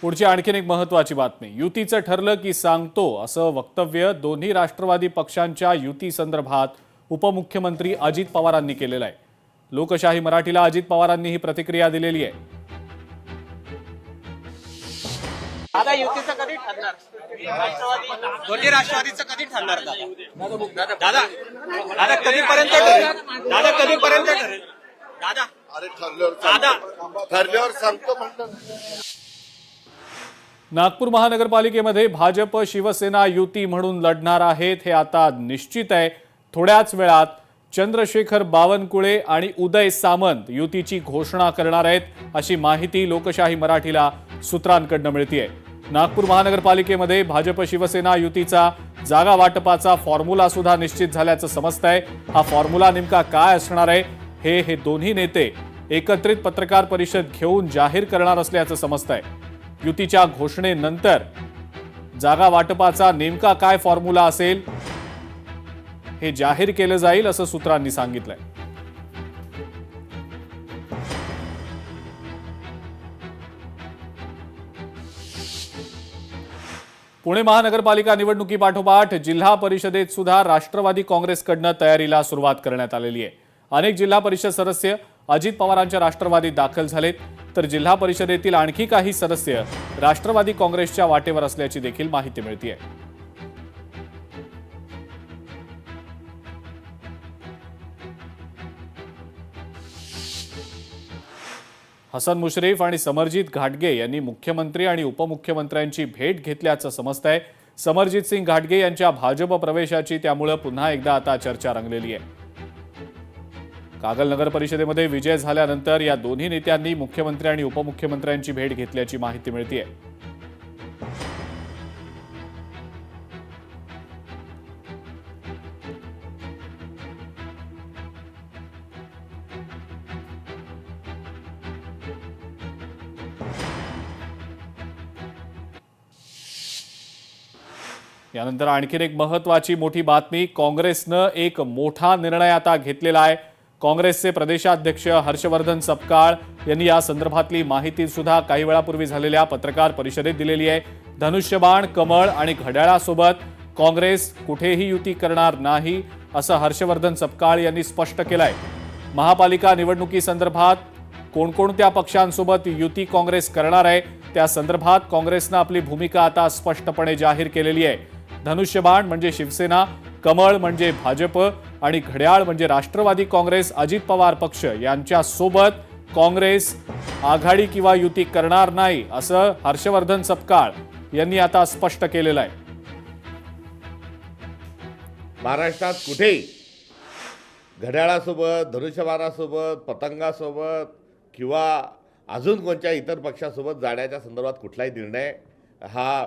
पुढची आणखीन एक महत्त्वाची बातमी। युतीचं ठरलं की सांगतो असं वक्तव्य दोन्ही राष्ट्रवादी पक्षांच्या युती संदर्भात उपमुख्यमंत्री अजित पवारांनी केलेलं आहे। लोकशाही मराठीला अजित पवारांनी ही प्रतिक्रिया दिलेली आहे। दादा युतीचं कधी ठरणार? दोन्ही राष्ट्रवादीचं कधी ठरणार? दादा दादा कधीपर्यंत ठरेल? दादा कधीपर्यंत ठरेल? दादा अरे ठरल्यावर सांगतो म्हणतो। नागपूर महानगरपालिकेमध्ये भाजप शिवसेना युती म्हणून लढणार आहेत हे आता निश्चित आहे। थोड्याच वेळात चंद्रशेखर बावनकुळे आणि उदय सामंत युतीची घोषणा करणार आहेत अशी माहिती लोकशाही मराठीला सूत्रांकडून मिळतेय। नागपूर महानगरपालिकेमध्ये भाजप शिवसेना युतीचा जागा वाटपाचा फॉर्म्युला सुद्धा निश्चित झाल्याचं समजतंय। हा फॉर्म्युला नेमका काय असणार आहे हे दोन्ही नेते एकत्रित पत्रकार परिषद घेऊन जाहीर करणार असल्याचं समजतंय। युतीच्या घोषणेनंतर जागा वाटपाचा नेमका काय फॉर्म्युला असेल हे जाहीर केलं जाईल असं सूत्रांनी सांगितलंय। पुणे महानगरपालिका निवडणुकीपाठोपाठ जिल्हा परिषदेत सुद्धा राष्ट्रवादी काँग्रेसकडून तयारीला सुरुवात करण्यात आलेली आहे। अनेक जिल्हा परिषद सदस्य अजित पवारांच्या राष्ट्रवादीत दाखल झालेत, तर जिल्हा परिषदेतील आणखी काही सदस्य राष्ट्रवादी काँग्रेसच्या वाटेवर असल्याची देखील माहिती मिळते आहे। हसन मुश्रीफ आणि समरजित घाटगे यांनी मुख्यमंत्री आणि उपमुख्यमंत्र्यांची भेट घेतल्याचं समजतंय। समरजित सिंग घाटगे यांच्या भाजप प्रवेशाची त्यामुळे पुन्हा एकदा आता चर्चा रंगलेली आहे। कागल नगर परिषदेमध्ये विजय झाल्यानंतर या दोन्ही नेत्यांनी मुख्यमंत्री आणि उपमुख्यमंत्र्यांची भेट घेतल्याची माहिती मिळते आहे। यानंतर आणखीन एक महत्त्वाची मोठी बातमी। काँग्रेसनं एक मोठा निर्णय आता घेतलेला आहे। काँग्रेसचे प्रदेशाध्यक्ष हर्षवर्धन सपकाळ यांनी या संदर्भातली माहिती सुद्धा काही वेळापूर्वी झालेल्या पत्रकार परिषदेत दिलेली आहे। धनुष्यबाण, कमळ आणि घड्याळासोबत काँग्रेस कुठेही युती करणार नाही असं हर्षवर्धन सपकाळ यांनी स्पष्ट केलंय। महापालिका निवडणुकीसंदर्भात कोणकोणत्या पक्षांसोबत युती काँग्रेस करणार आहे त्या संदर्भात काँग्रेसनं आपली भूमिका आता स्पष्टपणे जाहीर केलेली आहे। धनुष्यबाण म्हणजे शिवसेना, कमळ म्हणजे भाजप आणि घड्याळ म्हणजे राष्ट्रवादी काँग्रेस अजित पवार पक्ष यांच्या सोबत काँग्रेस आघाडी किंवा युती करणार नाही असं हर्षवर्धन सपकाळ यांनी आता स्पष्ट केलेलं आहे। महाराष्ट्रात कुठेही घड्याळासोबत, धनुष्यबाणासोबत, पतंगासोबत किंवा अजून कोणत्या इतर पक्षासोबत जाण्याच्या संदर्भात कुठलाही निर्णय हा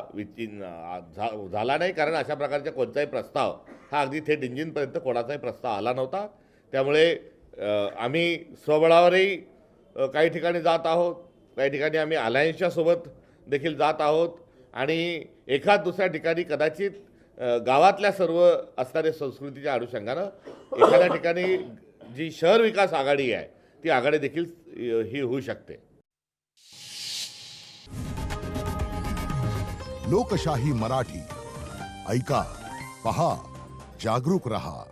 झाला नाही, कारण अशा प्रकारचा कोणताही प्रस्ताव हा अगदी थेट इंजिनपर्यंत कोणाचाही प्रस्ताव आला नव्हता। त्यामुळे आम्ही स्वबळावरही काही ठिकाणी जात आहोत, काही ठिकाणी आम्ही अलायन्सच्या सोबत देखील जात आहोत आणि एखाद दुसऱ्या ठिकाणी कदाचित गावातल्या सर्व असणाऱ्या संस्कृतीच्या अनुषंगानं एखाद्या ठिकाणी जी शहर विकास आघाडी आहे ती आघाडी देखील ही होऊ शकते। लोकशाही मराठी ऐका, पहा, जागरूक रहा।